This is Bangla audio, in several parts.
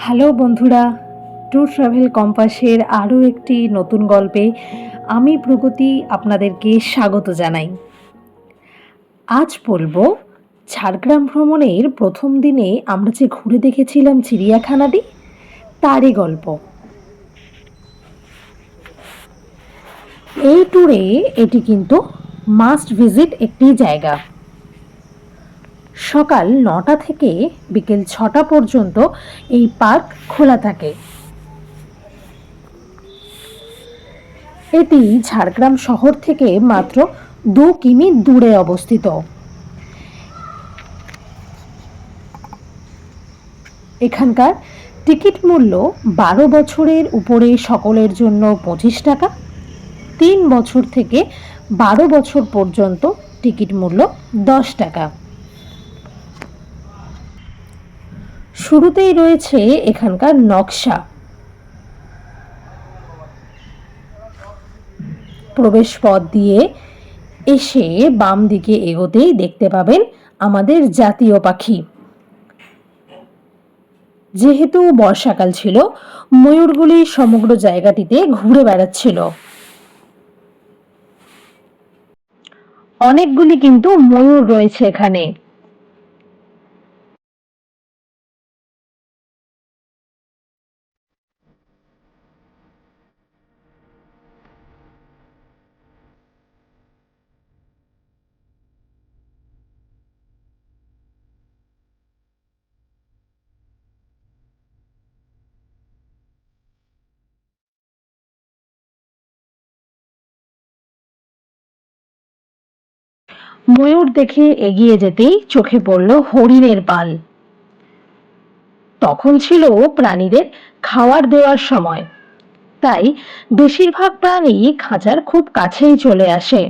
হ্যালো বন্ধুরা, ট্যুর ট্রাভেল কম্পাসের আরও একটি নতুন গল্পে আমি প্রগতি আপনাদেরকে স্বাগত জানাই। আজ বলবো ঝাড়গ্রাম ভ্রমণের প্রথম দিনে আমরা যে ঘুরে দেখেছিলাম চিড়িয়াখানাটি, তারই গল্প। এই ট্যুরে এটি কিন্তু মাস্ট ভিজিট একটি জায়গা। সকাল 9টা থেকে বিকেল 6টা পর্যন্ত এই পার্ক খোলা থাকে। এটি ঝাড়গ্রাম শহর থেকে মাত্র 2 কিমি দূরে অবস্থিত। এখানকার টিকিট মূল্য 12 বছরের উপরে সকলের জন্য 25 টাকা, 3 বছর থেকে 12 বছর পর্যন্ত টিকিট মূল্য 10 টাকা। শুরুতেই রয়েছে এখানকার নকশা। প্রবেশ পথ দিয়ে এসে বাম দিকে এগোতেই দেখতে পাবেন আমাদের জাতীয় পাখি। যেহেতু বর্ষাকাল ছিল, ময়ূরগুলি সমগ্র জায়গাটিতে ঘুরে বেড়াচ্ছিল। অনেকগুলি কিন্তু ময়ূর রয়েছে এখানে। ময়ূর দেখে এগিয়ে যেতেই চোখে পড়ল হরিণের পাল। তখন ছিল প্রাণীদের খাবার দেওয়ার সময়, তাই বেশিরভাগ প্রাণী খাঁচার খুব কাছেই চলে আসে।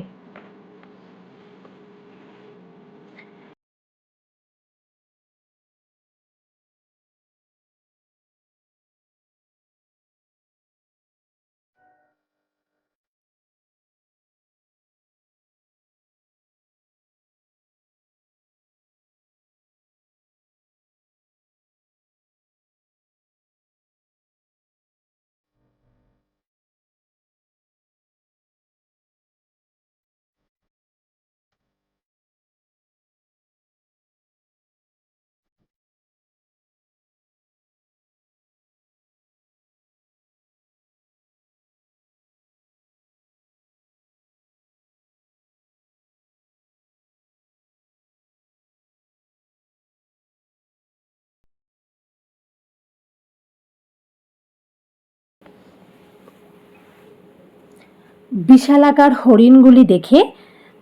বিশালাকার হরিণগুলি দেখে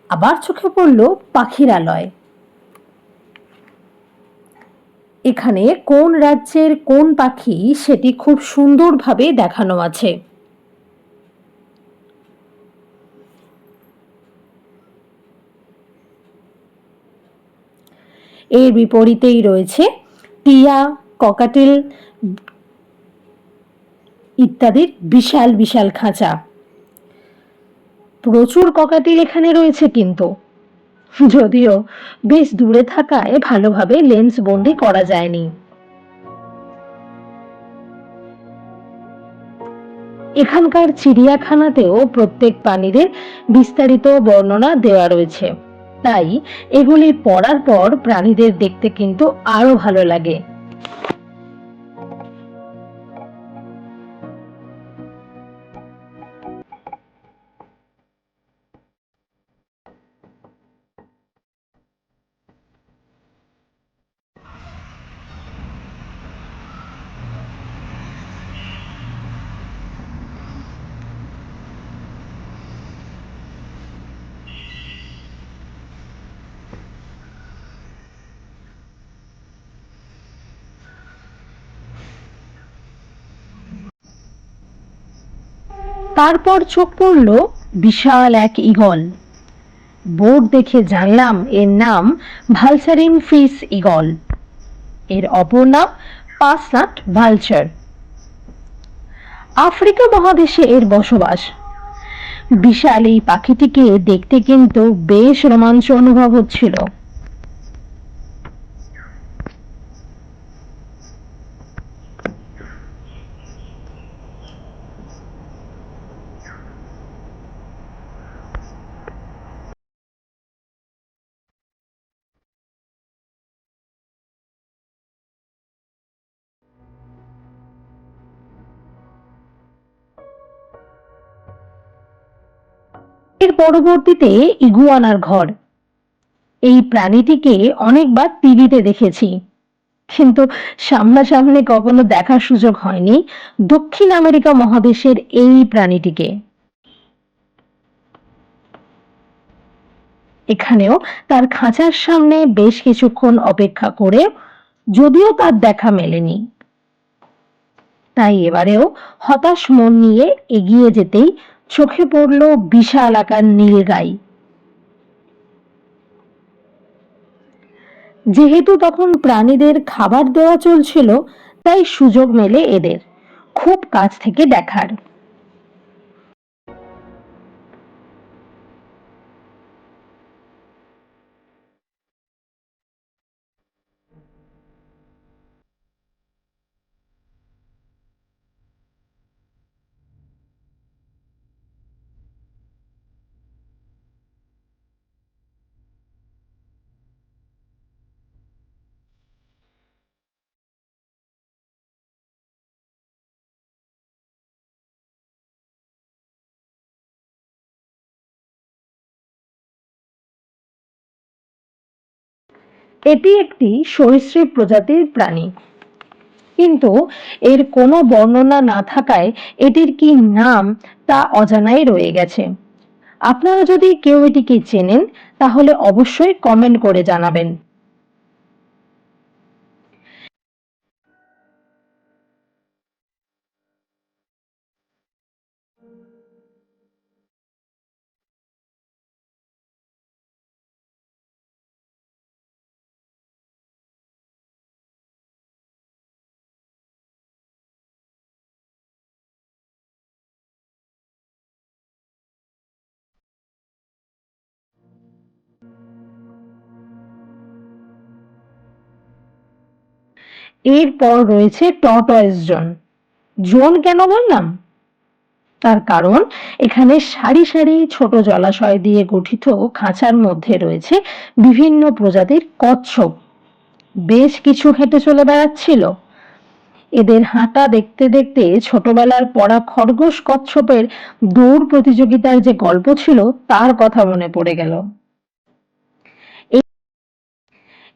আবার চোখে পড়ল পাখিরালয়। এখানে কোন রাজ্যের কোন পাখি সেটি খুব সুন্দরভাবে দেখানো আছে। এর বিপরীতেই রয়েছে টিয়া, ককাটেল ইত্যাদির বিশাল বিশাল খাঁচা। প্রচুর ককাটেল এখানে রয়েছে, কিন্তু যদিও বেশ দূরে থাকায় ভালোভাবে লেন্স বন্দি করা যায়নি। এখানকার চিড়িয়াখানাতেও প্রত্যেক প্রাণীদের বিস্তারিত বর্ণনা দেওয়া রয়েছে, তাই এগুলি পড়ার পর প্রাণীদের দেখতে কিন্তু আরো ভালো লাগে। তারপর চোখ পড়ল বিশাল এক ঈগল। বোর্ড দেখে জানলাম এর নাম ভালচারিন ফিস ঈগল। এর অপর নাম পাসনাট ভালচার। আফ্রিকা মহাদেশে এর বসবাস। বিশাল এই পাখিটিকে দেখতে কিন্তু বেশ রোমাঞ্চ অনুভব হচ্ছিল। এর পরবর্তীতে ইগুয়ানার ঘর। এই প্রাণীটিকে অনেকবার টিভিতে দেখেছি, কিন্তু সামনাসামনি কখনো দেখার সুযোগ হয়নি দক্ষিণ আমেরিকা মহাদেশের এই প্রাণীটিকে। এখানেও তার খাঁচার সামনে বেশ কিছুক্ষণ অপেক্ষা করে, যদিও তার দেখা মেলেনি। তাই এবারেও হতাশ মন নিয়ে এগিয়ে যেতেই চোখে পড়ল বিশাল আকার নীলগাই। যেহেতু তখন প্রাণীদের খাবার দেওয়া চলছিল, তাই সুযোগ মেলে এদের খুব কাছ থেকে দেখার। এটি একটি সরীসৃপ প্রজাতির প্রাণী, কিন্তু এর কোনো বর্ণনা না থাকায় এটির কি নাম তা অজানাই রয়ে গেছে। আপনারা যদি কেউ এটিকে চেনেন, তাহলে অবশ্যই কমেন্ট করে জানাবেন। এরপর রয়েছে টর্টয়েস জোন। জোন কেন বললাম? তার কারণ এখানে সারি সারি ছোট জলাশয় দিয়ে গঠিত খাঁচার মধ্যে রয়েছে বিভিন্ন প্রজাতির কচ্ছপ। বেশ কিছু হেঁটে চলে বেড়াচ্ছিল। এদের হাঁটা দেখতে দেখতে ছোটবেলার পড়া খরগোশ কচ্ছপের দৌড় প্রতিযোগিতার যে গল্প ছিল, তার কথা মনে পড়ে গেল।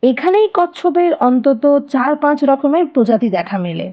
এখানেই কচ্ছপের অন্তত 4-5 রকমের প্রজাতি দেখা মেলে।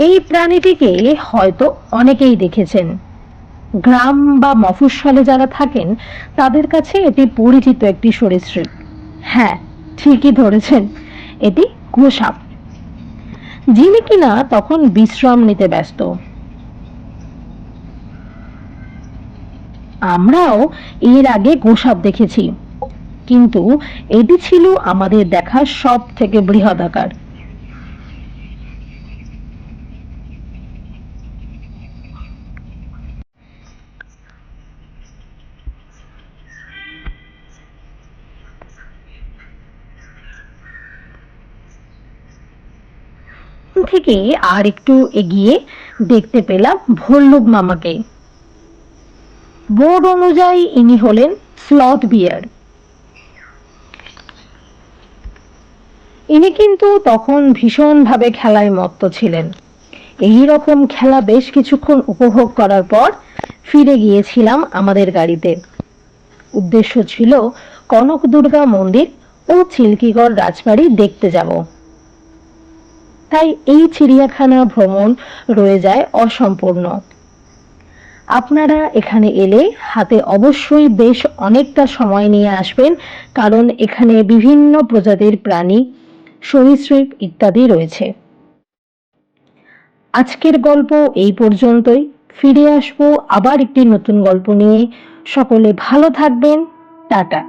এই প্রাণীটিকে হয়তো অনেকেই দেখেছেন। গ্রাম বা মফস্বলে যারা থাকেন তাদের কাছে এটি পরিচিত একটি সরীসৃপ। হ্যাঁ, ঠিকই ধরেছেন, এটি গোসাপ, যিনি কিনা তখন বিশ্রাম নিতে ব্যস্ত। আমরাও এর আগে গোসাপ দেখেছি, কিন্তু এটি ছিল আমাদের দেখা সব থেকে বৃহদাকার। থেকে আর একটু এগিয়ে দেখতে পেলাম ভল্লুক মামাকে। বোর্ড অনুযায়ী ইনি হলেন স্লথ বিয়ার। ইনি কিন্তু তখন ভীষণভাবে খেলায় মত্ত ছিলেন। এই রকম খেলা বেশ কিছুক্ষণ উপভোগ করার পর ফিরে গিয়েছিলাম আমাদের গাড়িতে। উদ্দেশ্য ছিল কনক দুর্গা মন্দির ও চিল্কিগড় রাজবাড়ি দেখতে যাব। তাই এই চিড়িয়াখানা ভ্রমণ রয়ে যায় অসম্পূর্ণ। আপনারা এখানে এলে হাতে অবশ্যই বেশ অনেকটা সময় নিয়ে আসবেন, কারণ এখানে বিভিন্ন প্রজাতির প্রাণী, সরীসৃপ ইত্যাদি রয়েছে। আজকের গল্প এই পর্যন্তই। ফিরে আসবো আবার একটি নতুন গল্প নিয়ে। সকলে ভালো থাকবেন। টাটা।